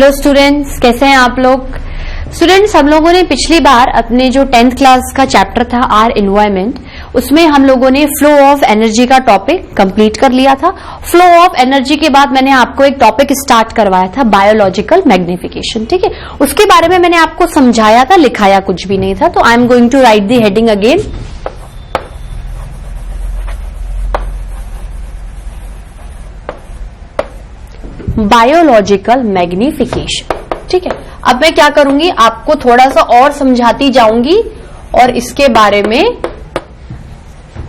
Hello students, कैसे हैं आप लोग? स्टूडेंट्स, हम लोगों ने पिछली बार अपने जो 10th क्लास का चैप्टर था आर एनवायरमेंट, उसमें हम लोगों ने फ्लो ऑफ एनर्जी का टॉपिक कंप्लीट कर लिया था। फ्लो ऑफ एनर्जी के बाद मैंने आपको एक टॉपिक स्टार्ट करवाया था, बायोलॉजिकल मैग्निफिकेशन। ठीक है, उसके बारे में मैंने आपको समझाया था, लिखाया कुछ भी नहीं था। तो I am going to write the heading again. Biological magnification. ठीक है, अब मैं क्या करूंगी, आपको थोड़ा सा और समझाती जाऊंगी और इसके बारे में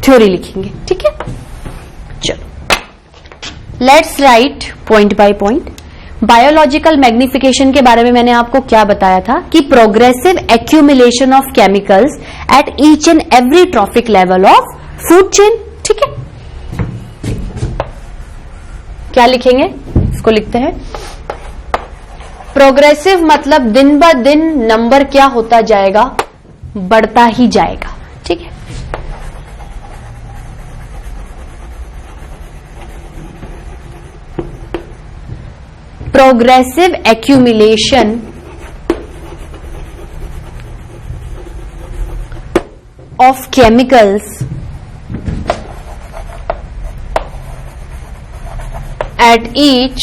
थ्योरी लिखेंगे। ठीक है, चलो let's write point by point. Biological magnification के बारे में मैंने आपको क्या बताया था कि progressive accumulation of chemicals at each and every trophic level of food chain. ठीक है, क्या लिखेंगे, इसको लिखते हैं। प्रोग्रेसिव मतलब दिन ब दिन नंबर क्या होता जाएगा, बढ़ता ही जाएगा। ठीक है, progressive accumulation of chemicals at each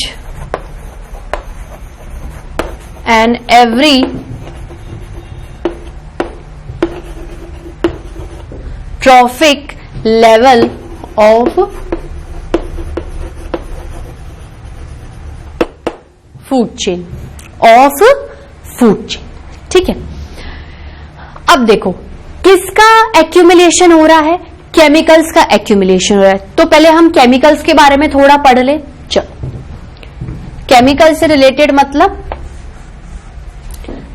and every trophic level of food chain ठीक है, अब देखो किसका एक्यूमुलेशन हो रहा है, केमिकल्स का एक्यूमुलेशन हो रहा है। तो पहले हम केमिकल्स के बारे में थोड़ा पढ़ ले। चलो, केमिकल से रिलेटेड मतलब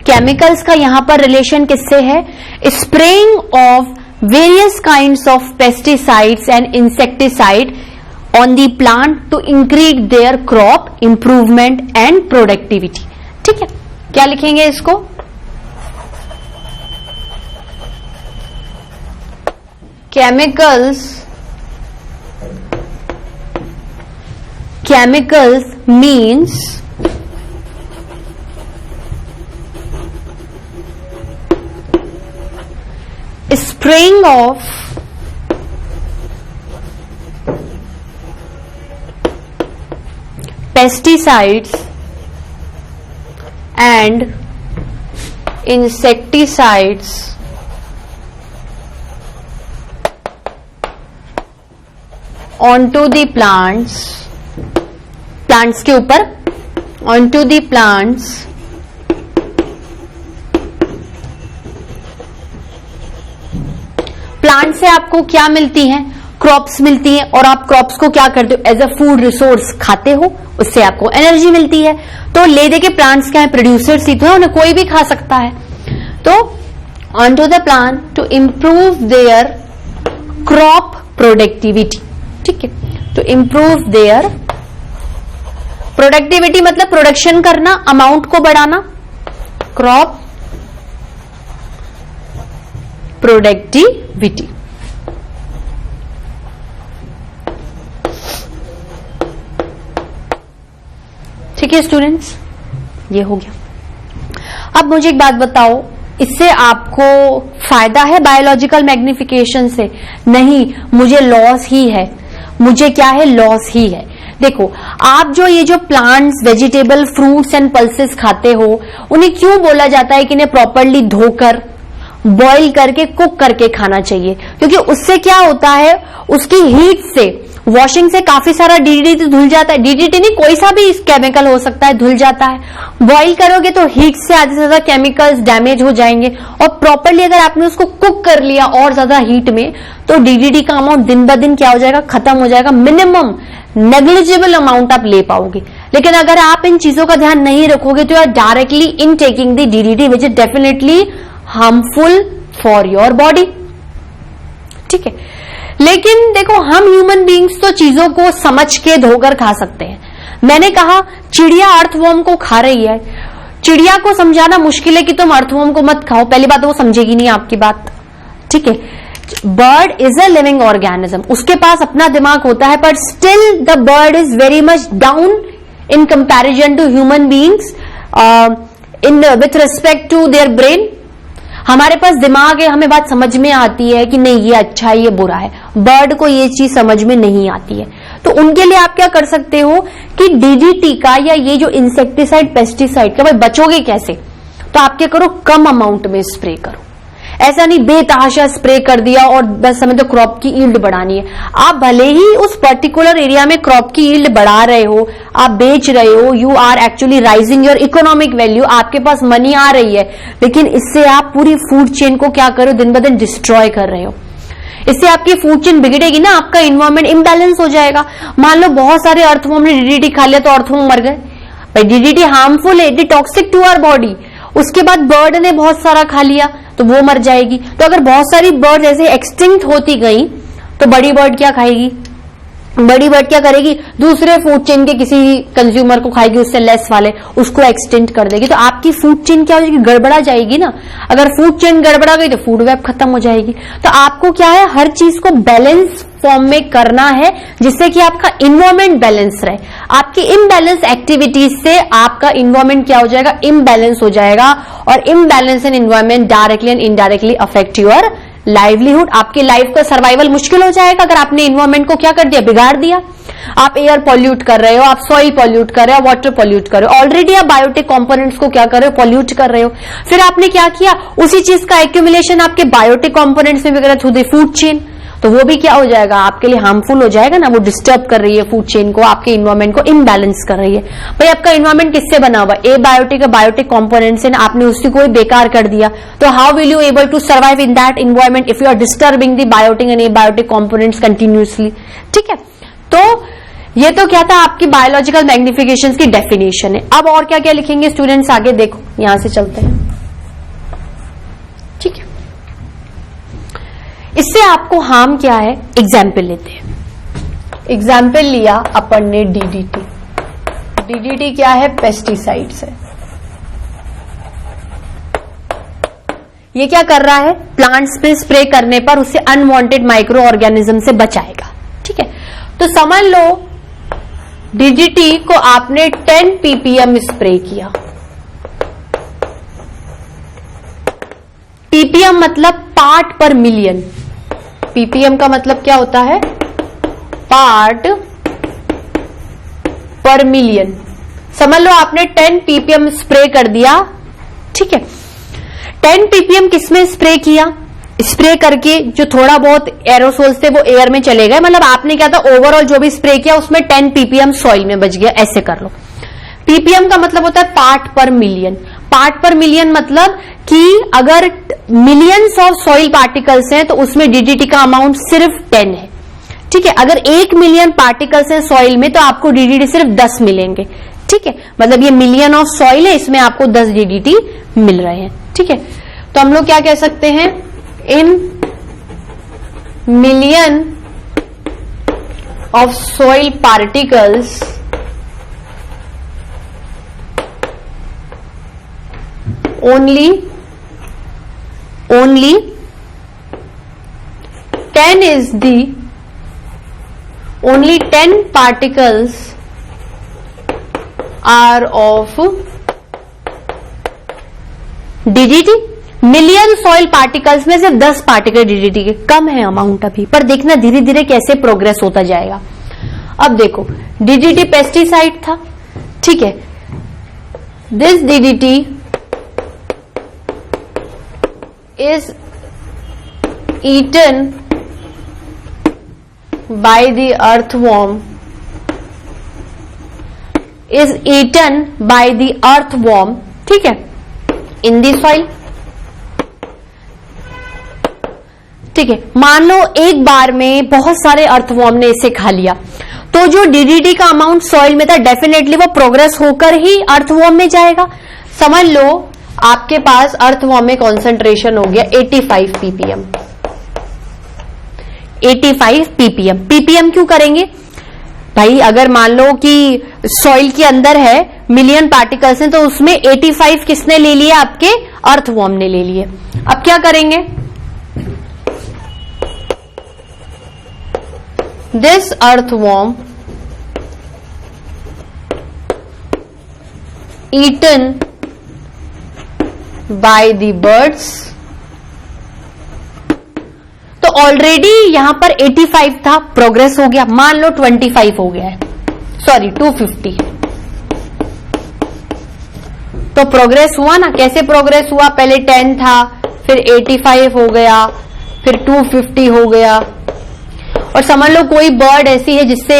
केमिकल्स का यहां पर रिलेशन किससे है, spraying of various kinds of pesticides and insecticide on the plant to increase their crop improvement and productivity. ठीक है, क्या लिखेंगे इसको, chemicals means spraying of pesticides and insecticides onto the plants के ऊपर, onto the plants प्लांट से आपको क्या मिलती हैं, क्रॉप्स मिलती हैं, और आप क्रॉप्स को क्या करते हो, एज अ फूड रिसोर्स खाते हो, उससे आपको एनर्जी मिलती है। तो ले दे के प्लांट्स क्या है, प्रोड्यूसर्स ही तो है, उन्हें कोई भी खा सकता है। तो onto the plant to improve their crop productivity। ठीक है, तो इम्प्रूव देयर प्रोडक्टिविटी मतलब प्रोडक्शन करना, अमाउंट को बढ़ाना, क्रॉप प्रोडक्टिविटी। ठीक है स्टूडेंट्स, ये हो गया। अब मुझे एक बात बताओ, इससे आपको फायदा है बायोलॉजिकल मैग्निफिकेशन से? नहीं, मुझे लॉस ही है। मुझे क्या है, लॉस ही है। देखो, आप जो ये जो plants, vegetable, fruits and pulses खाते हो, उन्हें क्यों बोला जाता है कि इन्हें प्रॉपरली धोकर, बॉईल करके, कुक करके खाना चाहिए? क्योंकि उससे क्या होता है, उसकी हीट से, वॉशिंग से काफी सारा डीडीटी धुल जाता है। डीडीटी नहीं, कोई सा भी केमिकल हो सकता है, धुल जाता है। बॉईल करोगे तो हीट से आधे से ज्यादा केमिकल्स डैमेज हो जाएंगे, और प्रॉपरली अगर आपने उसको कुक कर लिया और ज्यादा हीट में, तो डीडीटी का अमाउंट दिन ब दिन क्या हो जाएगा, खत्म हो जाएगा। मिनिमम नेग्लिजिबल अमाउंट आप ले पाओगे। लेकिन अगर आप इन चीजों का ध्यान नहीं रखोगे तो you are directly in taking the DDT which is definitely harmful for your body. ठीक है, लेकिन देखो, हम ह्यूमन बीइंग्स तो चीजों को समझ के धोकर खा सकते हैं। मैंने कहा चिड़िया अर्थवर्म को खा रही है, चिड़िया को समझाना मुश्किल है कि तुम अर्थवर्म को मत खाओ। पहली बात तो वो समझेगी नहीं आपकी बात। ठीक है, bird is a living organism, उसके पास अपना दिमाग होता है, but still the bird is very much down in comparison to human beings in with respect to their brain, हमारे पास दिमाग है, हमें बात समझ में आती है कि नहीं ये अच्छा है ये बुरा है। बर्ड को ये चीज समझ में नहीं आती है, तो उनके लिए आप क्या कर सकते हो कि डीडीटी का या ये जो इंसेक्टिसाइड पेस्टिसाइड का भाई बचोगे कैसे, तो आप क्या करो, कम अमाउंट में स्प्रे करो। ऐसा नहीं बेतहाशा स्प्रे कर दिया और बस हमें तो क्रॉप की यील्ड बढ़ानी है। आप भले ही उस पर्टिकुलर एरिया में क्रॉप की यील्ड बढ़ा रहे हो, आप बेच रहे हो, you are actually rising your economic value, आपके पास मनी आ रही है, लेकिन इससे आप पूरी फूड चेन को क्या कर रहे हो, दिन ब दिन डिस्ट्रॉय कर रहे हो। इससे आपकी फूड चेन बिगड़ेगी ना, आपका इन्वायरमेंट इम्बैलेंस हो जाएगा। मान लो बहुत सारे अर्थवॉर्म ने डीडीटी खा लिया तो अर्थवॉर्म मर गए, भाई डीडीटी हार्मफुल है, it is toxic to our body. उसके बाद बर्ड ने बहुत सारा खा लिया तो वो मर जाएगी। तो अगर बहुत सारी बर्ड ऐसे एक्सटिंक्ट होती गई तो बड़ी बर्ड क्या खाएगी, बड़ी बर्ड क्या करेगी, दूसरे फूड चेन के किसी कंज्यूमर को खाएगी, उससे लेस वाले, उसको एक्सटेंड कर देगी। तो आपकी फूड चेन क्या हो जाएगी, गड़बड़ा जाएगी ना। अगर फूड चेन गड़बड़ा गई तो फूड वेब खत्म हो जाएगी। तो आपको क्या है, हर चीज को बैलेंस फॉर्म में करना है जिससे कि आपका इन्वायरमेंट बैलेंस रहे। आपकी इम्बैलेंस एक्टिविटीज से आपका इन्वायरमेंट क्या हो जाएगा, इम्बैलेंस हो जाएगा, और imbalance in environment directly and indirectly affect your livelihood. आपकी लाइफ का सर्वाइवल मुश्किल हो जाएगा अगर आपने इन्वायरमेंट को क्या कर दिया, बिगाड़ दिया। आप एयर पॉल्यूट कर रहे हो, आप सॉइल पॉल्यूट कर रहे हो, वाटर पॉल्यूट कर रहे हो, ऑलरेडी आप बायोटिक कंपोनेंट्स को क्या कर रहे हो, पॉल्यूट कर रहे हो। फिर आपने क्या किया, उसी चीज का एक्यूमुलेशन आपके बायोटिक कंपोनेंट्स में वगैरह थ्रू द फूड चेन, तो वो भी क्या हो जाएगा, आपके लिए हार्मफुल हो जाएगा ना। वो डिस्टर्ब कर रही है फूड चेन को, आपके इन्वायरमेंट को इम्बैलेंस कर रही है। भाई आपका इन्वायरमेंट किससे बना हुआ, ए बायोटिक बायोटिक कंपोनेंट से, आपने उसी को बेकार कर दिया। तो how will you able to survive in that environment if you are disturbing the biotic and abiotic components continuously. ठीक है, तो ये तो क्या था, आपकी बायोलॉजिकल मैग्निफिकेशन की डेफिनेशन है। अब और क्या क्या लिखेंगे स्टूडेंट्स, आगे देखो, यहां से चलते हैं। ठीक है, इससे आपको हार्म क्या है, एग्जाम्पल लेते हैं। एग्जाम्पल लिया अपन ने डीडीटी। डीडीटी क्या है, पेस्टिसाइड्स है। ये क्या कर रहा है, प्लांट्स पे स्प्रे करने पर उससे अनवांटेड माइक्रो ऑर्गेनिज्म से बचाएगा। ठीक है, तो समझ लो डीडीटी को आपने 10 ppm स्प्रे किया। ppm मतलब पार्ट पर मिलियन, ppm का मतलब क्या होता है, पार्ट पर मिलियन। समझ लो आपने 10 ppm स्प्रे कर दिया। ठीक है, 10 ppm किसमें स्प्रे किया, स्प्रे करके जो थोड़ा बहुत एरोसोल्स थे वो एयर में चले गए, मतलब आपने क्या था, ओवरऑल जो भी स्प्रे किया उसमें 10 ppm सॉइल में बच गया, ऐसे कर लो। ppm का मतलब होता है पार्ट पर मिलियन। पार्ट पर मिलियन मतलब कि अगर मिलियंस ऑफ सॉइल पार्टिकल्स हैं तो उसमें डीडीटी का अमाउंट सिर्फ 10 है। ठीक है, अगर 1 मिलियन पार्टिकल्स हैं सॉइल में तो आपको डीडीटी सिर्फ 10 मिलेंगे। ठीक है, मतलब ये मिलियन ऑफ सॉइल है, इसमें आपको 10 डीडीटी मिल रहे हैं। ठीक है, तो हम लोग क्या कह सकते हैं, in million of soil particles only 10 particles are of DDT। Million soil particles में सिर्फ 10 पार्टिकल डीडीटी के, कम है अमाउंट अभी, पर देखना धीरे धीरे कैसे प्रोग्रेस होता जाएगा। अब देखो डीडीटी पेस्टिसाइड था। ठीक है, this DDT is eaten by the earthworm, is eaten by the earthworm। ठीक है, in the soil। ठीक है, मान लो एक बार में बहुत सारे अर्थवॉर्म ने इसे खा लिया, तो जो डीडीटी का अमाउंट सॉइल में था डेफिनेटली वो प्रोग्रेस होकर ही अर्थवॉर्म में जाएगा। समझ लो आपके पास अर्थवॉर्म में कॉन्सेंट्रेशन हो गया 85 ppm। 85 ppm। ppm क्यों करेंगे भाई, अगर मान लो कि सॉइल के अंदर है, मिलियन पार्टिकल्स हैं, तो उसमें 85 किसने ले लिए, आपके अर्थवॉर्म ने ले लिए। अब क्या करेंगे, this earthworm eaten by the birds। तो ऑलरेडी यहां पर 85 था, प्रोग्रेस हो गया, मान लो 25 हो गया है, सॉरी 250। तो प्रोग्रेस हुआ ना, कैसे प्रोग्रेस हुआ, पहले 10 था, फिर 85 हो गया, फिर 250 हो गया। और समझ लो कोई बर्ड ऐसी है जिससे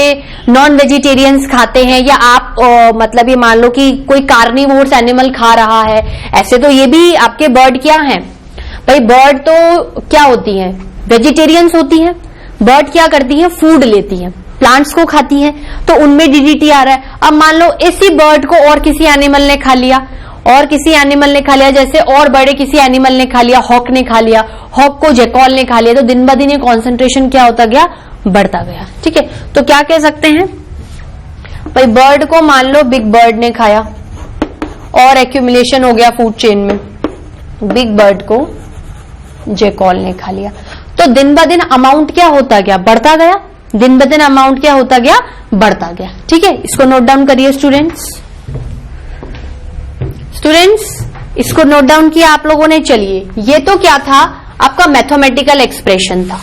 नॉन वेजिटेरियंस खाते हैं, या आप मतलब ये मान लो कि कोई कार्निवोर्स एनिमल खा रहा है, ऐसे तो ये भी आपके बर्ड क्या हैं भाई, बर्ड तो क्या होती हैं, वेजिटेरियंस होती हैं। बर्ड क्या करती हैं, फूड लेती हैं, प्लांट्स को खाती हैं, तो उनमें डीडीटी आ रहा है। अब मान लो इसी बर्ड को और किसी एनिमल ने खा लिया, और किसी एनिमल ने खा लिया, जैसे और बड़े किसी एनिमल ने खा लिया, हॉक ने खा लिया, हॉक को जैकॉल ने खा लिया, तो दिन ब दिन ये कॉन्सेंट्रेशन क्या होता गया, बढ़ता गया। ठीक है, तो क्या कह सकते हैं भाई, बर्ड को मान लो बिग बर्ड ने खाया और एक्यूमुलेशन हो गया फूड चेन में, बिग बर्ड को जैकॉल ने खा लिया, तो दिन ब दिन अमाउंट क्या होता गया, बढ़ता गया, दिन ब दिन अमाउंट क्या होता गया, बढ़ता गया। ठीक है, इसको नोट डाउन करिए स्टूडेंट्स। इसको नोट डाउन किया आप लोगों ने। चलिए, ये तो क्या था, आपका मैथमेटिकल एक्सप्रेशन था।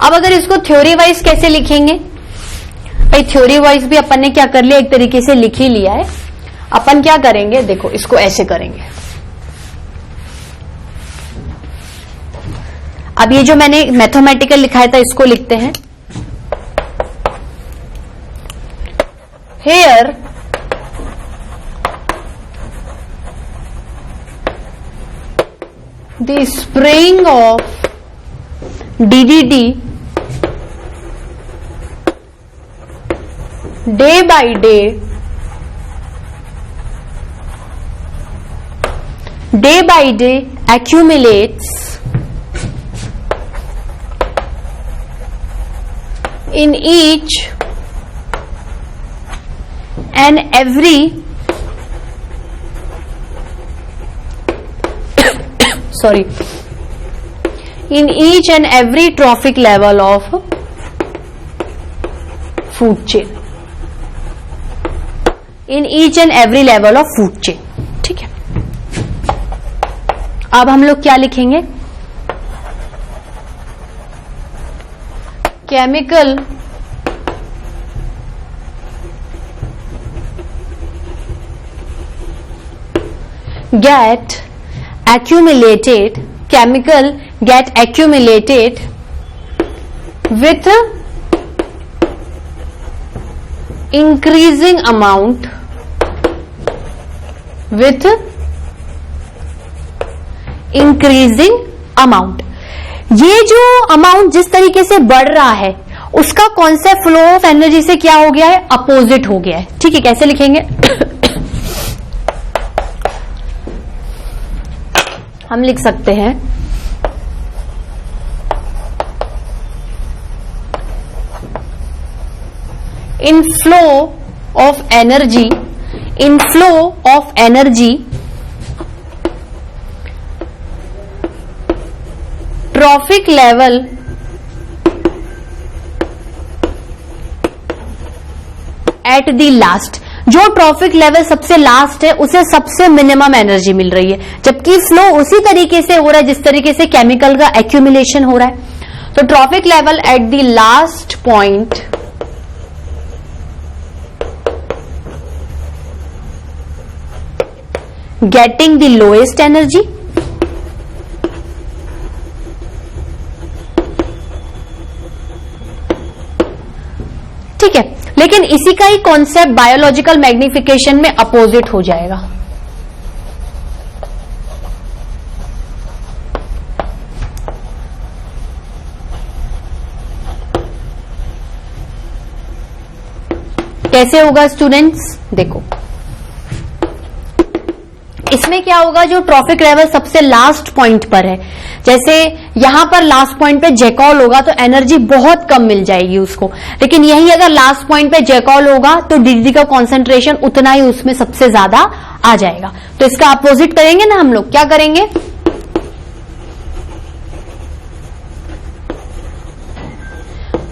अब अगर इसको थ्योरी वाइज कैसे लिखेंगे भाई, थ्योरी वाइज भी अपन ने क्या कर लिया, एक तरीके से लिख ही लिया है। अपन क्या करेंगे, देखो इसको ऐसे करेंगे। अब ये जो मैंने मैथमेटिकल लिखा था इसको लिखते हैं, hair the spraying of DDT day by day accumulates in each and every in each and every trophic level of food chain, in each and every level of food chain। ठीक है, अब हम लोग क्या लिखेंगे, chemical get accumulated with increasing amount, ये जो amount जिस तरीके से बढ़ रहा है उसका कॉन्सेप्ट फ्लो ऑफ एनर्जी से क्या हो गया है, अपोजिट हो गया है। ठीक है, कैसे लिखेंगे हम लिख सकते हैं inflow of energy trophic level at the last, जो ट्रॉफिक लेवल सबसे लास्ट है उसे सबसे मिनिमम एनर्जी मिल रही है, जबकि फ्लो उसी तरीके से हो रहा है जिस तरीके से केमिकल का एक्यूमुलेशन हो रहा है। तो trophic level at the last point getting the lowest energy, ठीक है, लेकिन इसी का ही कॉन्सेप्ट बायोलॉजिकल मैग्निफिकेशन में अपोजिट हो जाएगा। कैसे होगा स्टूडेंट्स, देखो इसमें क्या होगा, जो ट्रॉफिक लेवल सबसे लास्ट पॉइंट पर है, जैसे यहां पर लास्ट पॉइंट पे जैकॉल होगा तो एनर्जी बहुत कम मिल जाएगी उसको, लेकिन यही अगर लास्ट पॉइंट पे जैकॉल होगा तो डीडीटी का कॉन्सेंट्रेशन उतना ही उसमें सबसे ज्यादा आ जाएगा। तो इसका अपोजिट करेंगे ना हम लोग, क्या करेंगे,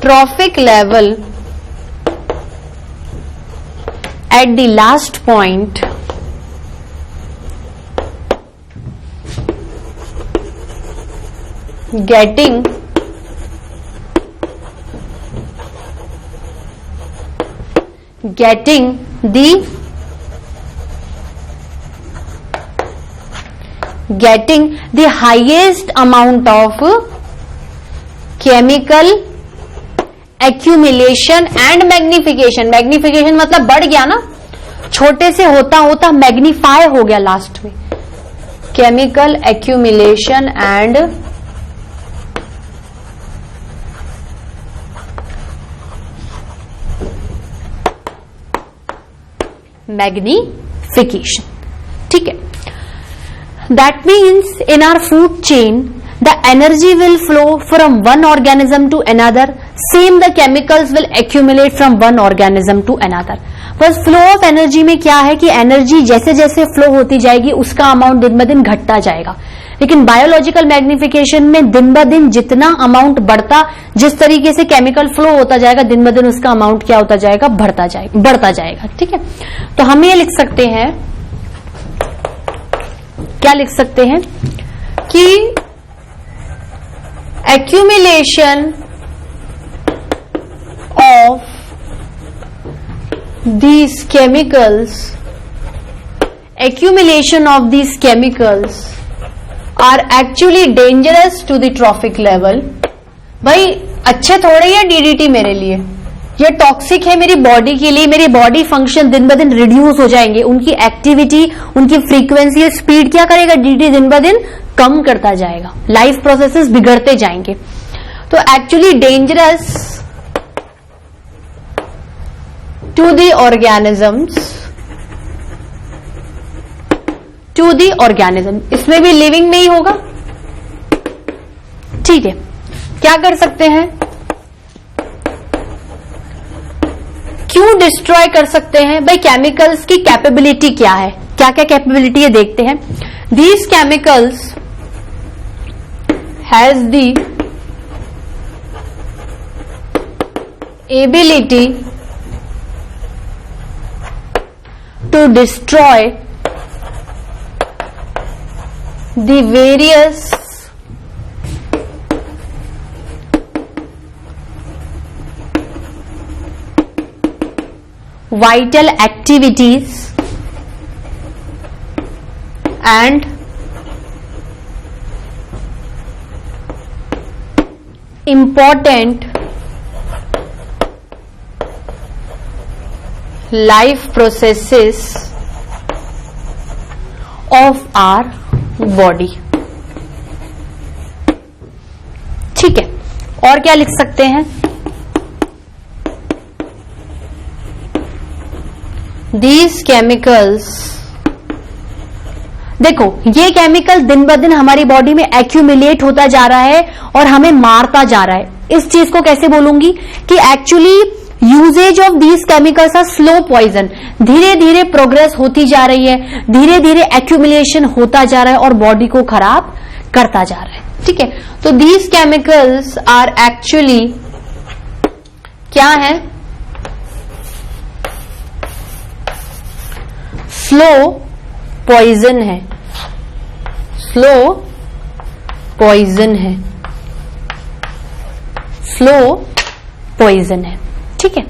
trophic level at the last point getting the highest amount of chemical accumulation and magnification. Magnification मतलब बढ़ गया ना, छोटे से होता होता मैग्नीफाई हो गया लास्ट में. Chemical accumulation and magnification. ठीक है. That means in our food chain the energy will flow from one organism to another. Same the chemicals will accumulate from one organism to another. बस flow of energy में क्या है कि energy जैसे जैसे flow होती जाएगी उसका अमाउंट दिन ब दिन घटता जाएगा. लेकिन बायोलॉजिकल मैग्निफिकेशन में दिन ब दिन जितना अमाउंट बढ़ता, जिस तरीके से केमिकल फ्लो होता जाएगा दिन ब दिन उसका अमाउंट क्या होता जाएगा, बढ़ता जाएगा. ठीक है. तो हम ये लिख सकते हैं, क्या लिख सकते हैं कि accumulation of these chemicals are actually dangerous to the trophic level. भाई अच्छे थोड़े ही DDT मेरे लिए, ये टॉक्सिक है मेरी बॉडी के लिए. मेरी बॉडी फंक्शन दिन ब दिन रिड्यूस हो जाएंगे, उनकी एक्टिविटी, उनकी फ्रीक्वेंसी, स्पीड क्या करेगा, DDT दिन ब दिन कम करता जाएगा, लाइफ प्रोसेसेस बिगड़ते जाएंगे. तो actually dangerous to the organism, इसमें भी लिविंग में ही होगा. ठीक है. क्या कर सकते हैं, क्यों डिस्ट्रॉय कर सकते हैं भाई, केमिकल्स की कैपेबिलिटी क्या है, क्या क्या कैपेबिलिटी है देखते हैं. These chemicals has the ability to destroy the various vital activities and important life processes of our body. ठीक है. और क्या लिख सकते हैं, these chemicals, देखो ये केमिकल दिन ब दिन हमारी बॉडी में एक्यूमुलेट होता जा रहा है और हमें मारता जा रहा है. इस चीज को कैसे बोलूंगी कि actually uses of these chemicals are slow poison. धीरे धीरे प्रोग्रेस होती जा रही है, धीरे धीरे एक्यूमुलेशन होता जा रहा है और बॉडी को खराब करता जा रहा है. ठीक है. तो दीज केमिकल्स आर एक्चुअली क्या है, स्लो पॉइजन है, स्लो पॉइजन है, स्लो पॉइजन है. ठीक है.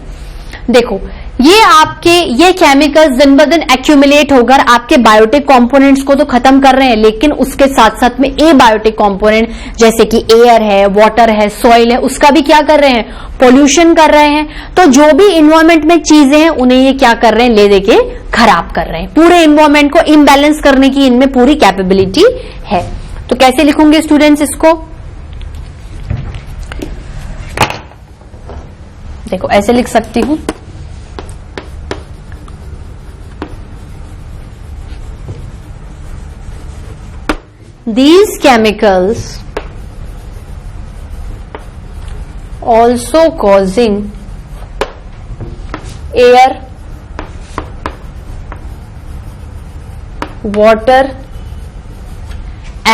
देखो ये केमिकल्स दिन ब दिन एक्यूमुलेट होकर आपके बायोटिक कंपोनेंट्स को तो खत्म कर रहे हैं, लेकिन उसके साथ साथ में ए बायोटिक कंपोनेंट जैसे कि एयर है, वाटर है, सॉइल है, उसका भी क्या कर रहे हैं, पोल्यूशन कर रहे हैं. तो जो भी इन्वायरमेंट में चीजें हैं उन्हें ये क्या कर रहे हैं, ले देके खराब कर रहे हैं. पूरे इन्वायरमेंट को इम्बैलेंस करने की इनमें पूरी कैपेबिलिटी है. तो कैसे लिखूंगे स्टूडेंट्स इसको, देखो ऐसे लिख सकती हूं, these chemicals also causing air, water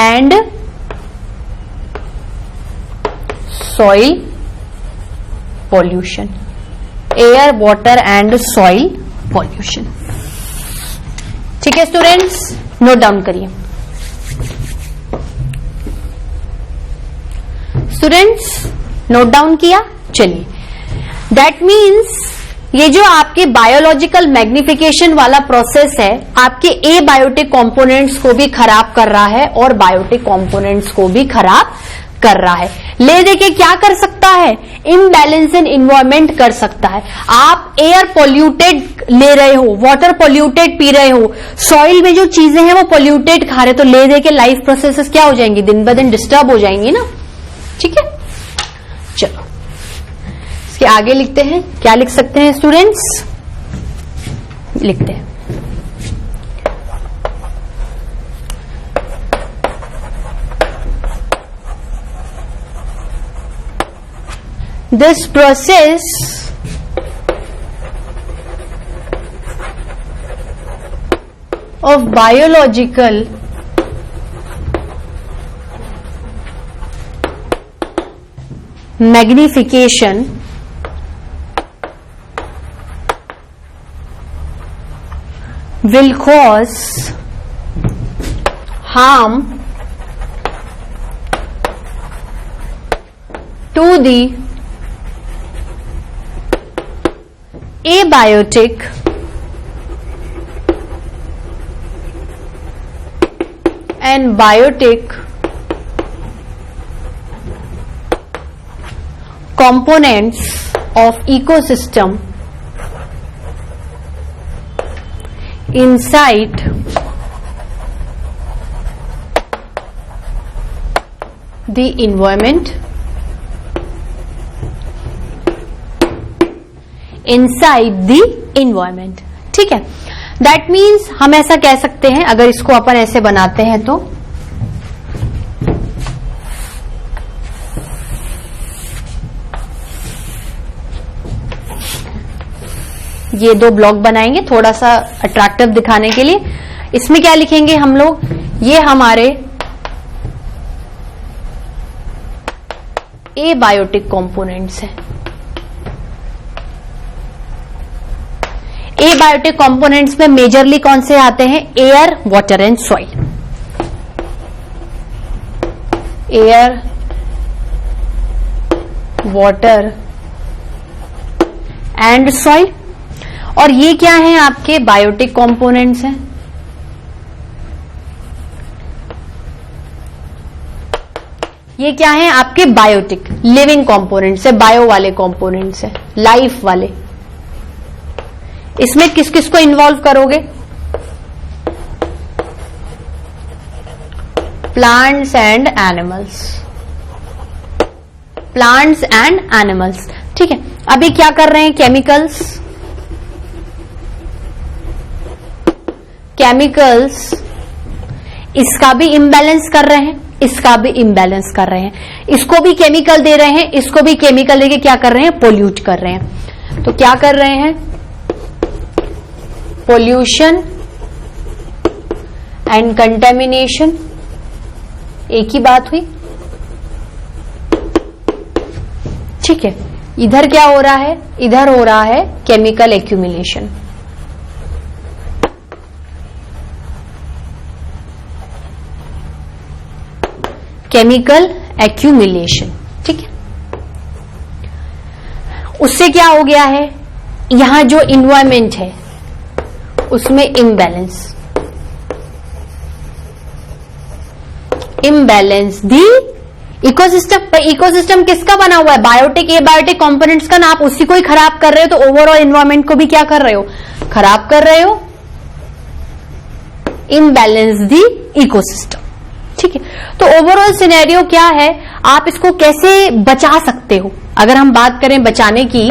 and soil pollution. Air, water and soil pollution. ठीक है स्टूडेंट्स, नोट डाउन करिए. स्टूडेंट्स नोट डाउन किया? चलिए, दैट मीन्स ये जो आपके बायोलॉजिकल मैग्निफिकेशन वाला प्रोसेस है आपके एबायोटिक कंपोनेंट्स को भी खराब कर रहा है और बायोटिक कंपोनेंट्स को भी खराब कर रहा है। ले देके क्या कर सकता है? इम्बैलेंस इन इन्वायरमेंट कर सकता है। आप एयर पोल्यूटेड ले रहे हो, वाटर पोल्यूटेड पी रहे हो, सॉइल में जो चीजें हैं वो पोल्यूटेड खा रहे, तो ले देके लाइफ प्रोसेसेस क्या हो जाएंगी? दिन ब दिन डिस्टर्ब हो जाएंगी ना। ठीक है, चलो इसके आगे लिखते हैं। क्या लिख सकते हैं स्टूडेंट्स? लिखते हैं this process of biological magnification will cause harm to the abiotic and biotic components of ecosystem inside the environment, inside the environment। ठीक है, दैट मीन्स हम ऐसा कह सकते हैं, अगर इसको अपन ऐसे बनाते हैं तो ये दो ब्लॉक बनाएंगे थोड़ा सा अट्रैक्टिव दिखाने के लिए। इसमें क्या लिखेंगे हम लोग? ये हमारे एबायोटिक कंपोनेंट्स हैं। एबायोटिक कंपोनेंट्स में मेजरली कौन से आते हैं? Air, water and soil. Air, water and soil. और ये क्या है? आपके बायोटिक कंपोनेंट्स हैं। ये क्या है? आपके बायोटिक लिविंग कंपोनेंट्स है, बायो वाले कंपोनेंट्स है, लाइफ वाले। इसमें किस किस को इन्वॉल्व करोगे? Plants and animals. Plants and animals. ठीक है, अभी क्या कर रहे हैं? केमिकल्स। केमिकल्स इसका भी इम्बैलेंस कर रहे हैं, इसका भी इम्बैलेंस कर रहे हैं। इसको भी केमिकल दे रहे हैं, इसको भी केमिकल देके क्या कर रहे हैं? पोल्यूट कर रहे हैं। तो क्या कर रहे हैं? पोल्यूशन एंड कंटेमिनेशन, एक ही बात हुई। ठीक है, इधर क्या हो रहा है? इधर हो रहा है केमिकल एक्यूमुलेशन। Chemical accumulation. ठीक है, उससे क्या हो गया है? यहां जो इन्वायरमेंट है उसमें इम्बैलेंस। इम्बैलेंस दी इकोसिस्टम। पर इकोसिस्टम किसका बना हुआ है? बायोटिक, एबायोटिक कंपोनेंट्स का ना। आप उसी को ही खराब कर रहे हो, तो ओवरऑल इन्वायरमेंट को भी क्या कर रहे हो? खराब कर रहे हो। इम्बैलेंस दी इकोसिस्टम। ठीक है, तो ओवरऑल सिनेरियो क्या है? आप इसको कैसे बचा सकते हो? अगर हम बात करें बचाने की,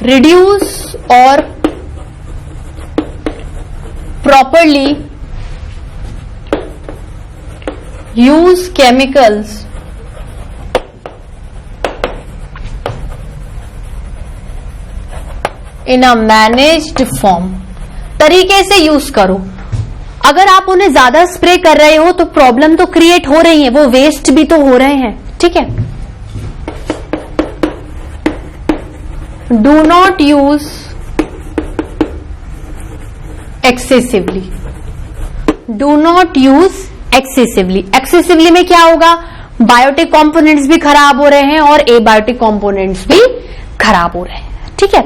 रिड्यूस और प्रॉपरली यूज केमिकल्स इन अ मैनेज्ड फॉर्म। तरीके से यूज करो। अगर आप उन्हें ज्यादा स्प्रे कर रहे हो तो प्रॉब्लम तो क्रिएट हो रही है, वो वेस्ट भी तो हो रहे हैं। ठीक है, do not use excessively. Do not use excessively. Excessively में क्या होगा, बायोटिक कंपोनेंट्स भी खराब हो रहे हैं और एबायोटिक कंपोनेंट्स भी खराब हो रहे हैं। ठीक है,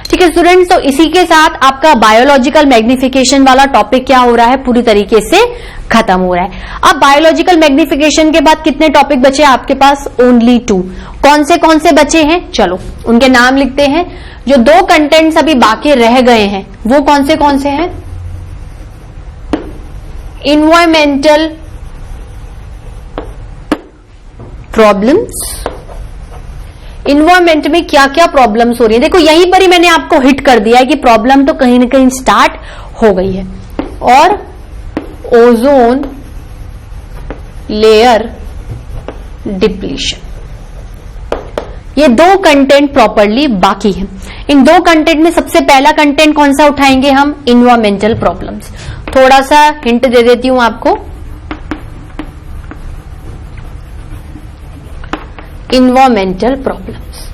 ठीक है स्टूडेंट्स, तो इसी के साथ आपका बायोलॉजिकल मैग्निफिकेशन वाला टॉपिक क्या हो रहा है, पूरी तरीके से खत्म हो रहा है। अब बायोलॉजिकल मैग्निफिकेशन के बाद कितने टॉपिक बचे आपके पास, ओनली 2। कौन से बचे हैं, चलो उनके नाम लिखते हैं। जो 2 कंटेंट्स अभी बाकी रह गए हैं वो कौन से हैं, इन्वायरमेंटल प्रॉब्लम्स। इन्वायरमेंट में क्या क्या प्रॉब्लम्स हो रही है, देखो यहीं पर ही मैंने आपको हिट कर दिया है कि प्रॉब्लम तो कहीं ना कहीं स्टार्ट हो गई है। और ओजोन लेयर डिप्लीशन, ये 2 कंटेंट प्रॉपरली बाकी है। इन 2 कंटेंट में सबसे पहला कंटेंट कौन सा उठाएंगे हम, इन्वायरमेंटल प्रॉब्लम्स। थोड़ा सा हिंट दे देती हूं आपको, इन्वायरमेंटल प्रॉब्लम्स।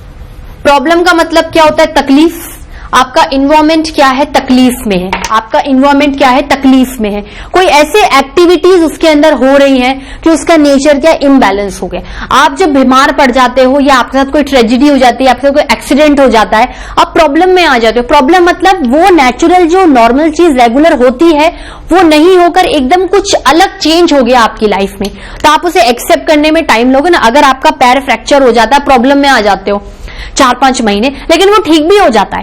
प्रॉब्लम का मतलब क्या होता है, तकलीफ। आपका इन्वायरमेंट क्या है, तकलीफ में है। आपका इन्वायरमेंट क्या है, तकलीफ में है। कोई ऐसे एक्टिविटीज उसके अंदर हो रही हैं कि उसका नेचर क्या, इम्बैलेंस हो गया। आप जब बीमार पड़ जाते हो या आपके साथ कोई ट्रेजेडी हो जाती है, आपके साथ कोई एक्सीडेंट हो जाता है, आप प्रॉब्लम में आ जाते हो। प्रॉब्लम मतलब वो नेचुरल जो नॉर्मल चीज रेगुलर होती है वो नहीं होकर एकदम कुछ अलग चेंज हो गया आपकी लाइफ में, तो आप उसे एक्सेप्ट करने में टाइम लोगे ना। अगर आपका पैर फ्रैक्चर हो जाता है, प्रॉब्लम में आ जाते हो 4-5 महीने, लेकिन वो ठीक भी हो जाता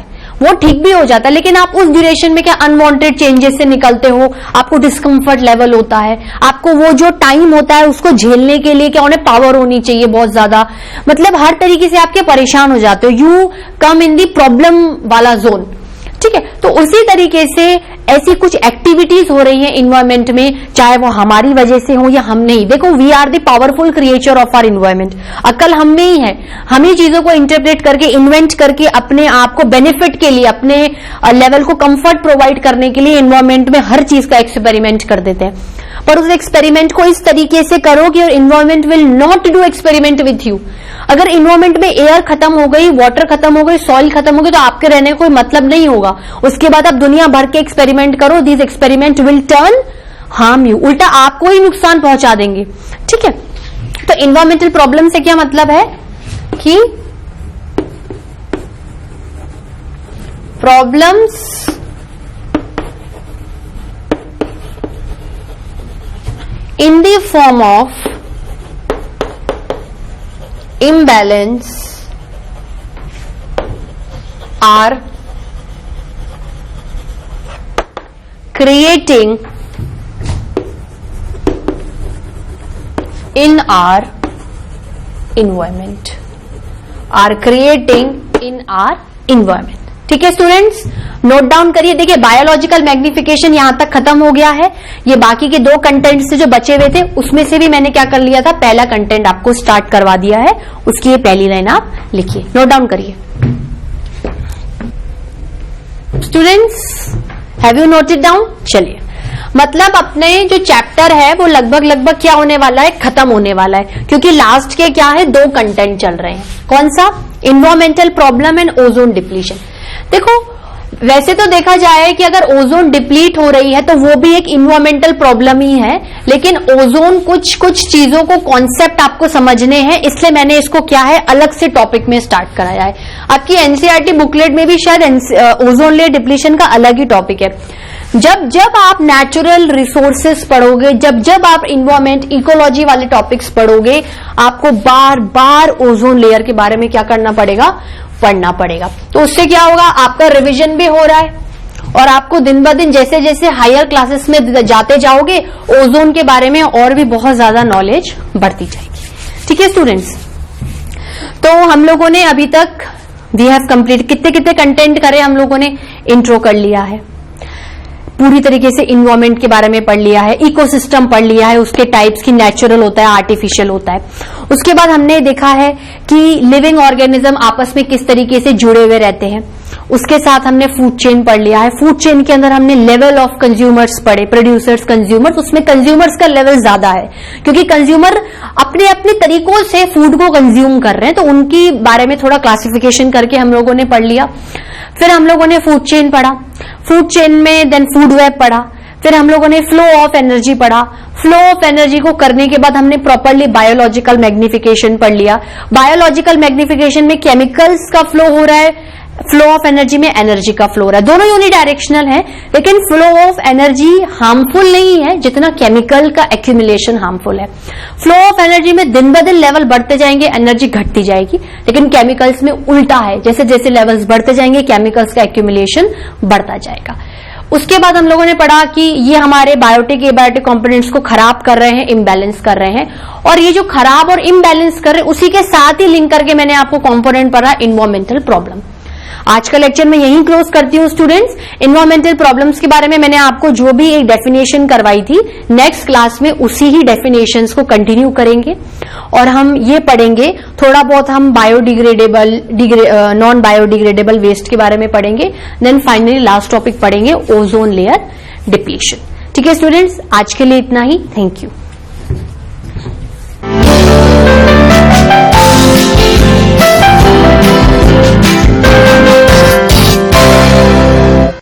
है, लेकिन आप उस ड्यूरेशन में क्या अनवांटेड चेंजेस से निकलते हो, आपको डिस्कम्फर्ट लेवल होता है। आपको वो जो टाइम होता है उसको झेलने के लिए क्या होने, पावर होनी चाहिए बहुत ज्यादा, मतलब हर तरीके से आपके परेशान हो जाते हो। You come in the problem वाला जोन। ठीक है, तो उसी तरीके से ऐसी कुछ एक्टिविटीज हो रही हैं इन्वायरमेंट में, चाहे वो हमारी वजह से हो या हम नहीं। देखो, we are the powerful creature of our environment. अक्ल हम में ही है, हम ही चीजों को इंटरप्रेट करके, इन्वेंट करके, अपने आप को बेनिफिट के लिए, अपने लेवल को कंफर्ट प्रोवाइड करने के लिए इन्वायरमेंट में हर चीज का एक्सपेरिमेंट कर देते हैं। पर उस एक्सपेरिमेंट को इस तरीके से करो कि environment will not do experiment with you. अगर इन्वायरमेंट में एयर खत्म हो गई, वाटर खत्म हो गई, सॉइल खत्म हो गई, तो आपके रहने का कोई मतलब नहीं होगा। उसके बाद आप दुनिया भर के एक्सपेरिमेंट करो, this experiment will turn harm you, उल्टा आपको ही नुकसान पहुंचा देंगे। ठीक है, तो इन्वायरमेंटल प्रॉब्लम से क्या मतलब है कि problems in the form of imbalance are creating in our environment, ठीक है स्टूडेंट्स, नोट डाउन करिए। देखिए, बायोलॉजिकल मैग्निफिकेशन यहां तक खत्म हो गया है। ये बाकी के 2 कंटेंट से जो बचे हुए थे उसमें से भी मैंने क्या कर लिया था, पहला कंटेंट आपको स्टार्ट करवा दिया है। उसकी ये पहली लाइन आप लिखिए, नोट डाउन करिए। Students, have you noted down? चलिए, मतलब अपने जो चैप्टर है वो लगभग क्या होने वाला है, खत्म होने वाला है, क्योंकि लास्ट के क्या है, 2 कंटेंट चल रहे हैं। कौन सा, environmental problem and ozone depletion. देखो, वैसे तो देखा जाए कि अगर ओजोन डिप्लीट हो रही है तो वो भी एक इन्वायरमेंटल प्रॉब्लम ही है, लेकिन ओजोन कुछ चीजों को कॉन्सेप्ट आपको समझने हैं, इसलिए मैंने इसको क्या है अलग से टॉपिक में स्टार्ट कराया है। आपकी एनसीईआरटी बुकलेट में भी शायद ओजोन लेयर डिप्लीशन का अलग ही टॉपिक है। जब आप नेचुरल रिसोर्सेस पढ़ोगे, जब आप इन्वायरमेंट इकोलॉजी वाले टॉपिक्स पढ़ोगे, आपको बार बार ओजोन लेयर के बारे में क्या करना पड़ेगा, पढ़ना पड़ेगा। तो उससे क्या होगा, आपका रिवीजन भी हो रहा है और आपको दिन ब दिन जैसे जैसे हायर क्लासेस में जाते जाओगे, ओजोन के बारे में और भी बहुत ज्यादा नॉलेज बढ़ती जाएगी। ठीक है स्टूडेंट्स, तो हम लोगों ने अभी तक वी हैव कंप्लीट कितने कंटेंट करे, हम लोगों ने इंट्रो कर लिया है, पूरी तरीके से इन्वायरमेंट के बारे में पढ़ लिया है, इकोसिस्टम पढ़ लिया है, उसके टाइप्स की, नेचुरल होता है, आर्टिफिशियल होता है। उसके बाद हमने देखा है कि लिविंग ऑर्गेनिज्म आपस में किस तरीके से जुड़े हुए रहते हैं। उसके साथ हमने फूड चेन पढ़ लिया है। फूड चेन के अंदर हमने लेवल ऑफ कंज्यूमर्स पढ़े, प्रोड्यूसर्स, कंज्यूमर्स। उसमें कंज्यूमर्स का लेवल ज्यादा है क्योंकि कंज्यूमर अपने अपने तरीकों से फूड को कंज्यूम कर रहे हैं, तो उनकी बारे में थोड़ा क्लासिफिकेशन करके हम लोगों ने पढ़ लिया। फिर हम लोगों ने फूड चेन पढ़ा, फूड चेन में देन फूड वेब पढ़ा, फिर हम लोगों ने फ्लो ऑफ एनर्जी पढ़ा। फ्लो ऑफ एनर्जी को करने के बाद हमने प्रॉपरली बायोलॉजिकल मैग्निफिकेशन पढ़ लिया। बायोलॉजिकल मैग्निफिकेशन में केमिकल्स का फ्लो हो रहा है, फ्लो ऑफ एनर्जी में एनर्जी का फ्लो हो रहा है। दोनों यूनिडायरेक्शनल है, लेकिन फ्लो ऑफ एनर्जी हार्मफुल नहीं है जितना केमिकल का एक्यूमुलेशन हार्मफुल है। फ्लो ऑफ एनर्जी में दिन ब दिन लेवल बढ़ते जाएंगे, एनर्जी घटती जाएगी, लेकिन केमिकल्स में उल्टा है, जैसे जैसे लेवल्स बढ़ते जाएंगे केमिकल्स का एक्यूमुलेशन बढ़ता जाएगा। उसके बाद हम लोगों ने पढ़ा कि ये हमारे बायोटिक एबायोटिक कंपोनेंट्स को खराब कर रहे हैं, इम्बैलेंस कर रहे हैं, और ये जो खराब और इम्बैलेंस कर रहे हैं उसी के साथ ही लिंक करके मैंने आपको कंपोनेंट पढ़ा एनवायरमेंटल प्रॉब्लम। आज का लेक्चर मैं यहीं क्लोज करती हूँ स्टूडेंट्स। एनवायरमेंटल प्रॉब्लम्स के बारे में मैंने आपको जो भी एक डेफिनेशन करवाई थी, नेक्स्ट क्लास में उसी ही डेफिनेशंस को कंटिन्यू करेंगे और हम ये पढ़ेंगे, थोड़ा बहुत हम बायोडिग्रेडेबल नॉन बायोडिग्रेडेबल वेस्ट के बारे में पढ़ेंगे, देन फाइनली लास्ट टॉपिक पढ़ेंगे ओजोन लेयर डिप्लीशन। ठीक है स्टूडेंट्स, आज के लिए इतना ही। Thank you.